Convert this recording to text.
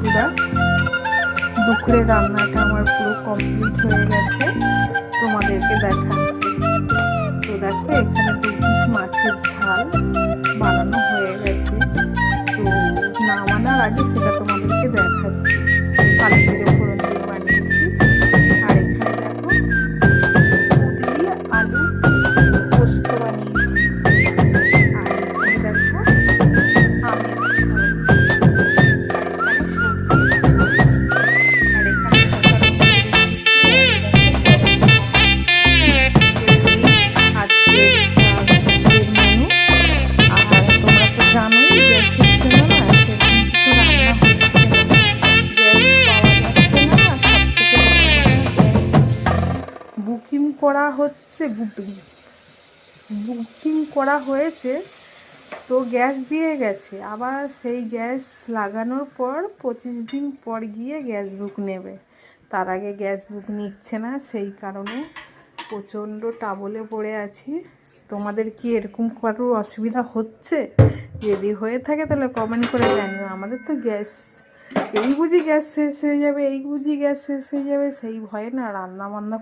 বন্ধুরা, দুপুরে রান্নাটা আমার পুরো কমপ্লিট হয়ে গেছে, তোমাদেরকে দেখাচ্ছি। তো দেখো, এখানে 2 পিস মাছের ঝাল বানানো হয়ে গেছে। তো নামানোর আগে সেটা তোমাদেরকে দেখাচ্ছি। কালো জিরে ফোড়ন দিয়ে বানিয়েছি। আর এখানে দেখো, কুঁদরি আলু পোস্ত বানিয়েছি। আর এখানে দেখো আমের বুকিং করা হচ্ছে, বুকিং করা হয়েছে। তো গ্যাস দিয়ে গেছে, আবার সেই গ্যাস লাগানোর পর 25 দিন পর গিয়ে গ্যাস বুক নেবে। তার আগে গ্যাস বুক নিচ্ছে না, সেই কারণে প্রচণ্ড টাবলে পড়ে আছি। তোমাদের কি এরকম কারোর অসুবিধা হচ্ছে? যদি হয়ে থাকে তাহলে কমেন্ট করে জানিও। আমাদের তো গ্যাস, এই বুঝি গ্যাস শেষ হয়ে যাবে, এই বুঝি গ্যাস শেষ হয়ে যাবে, সেই ভয়ে না রান্না বান্না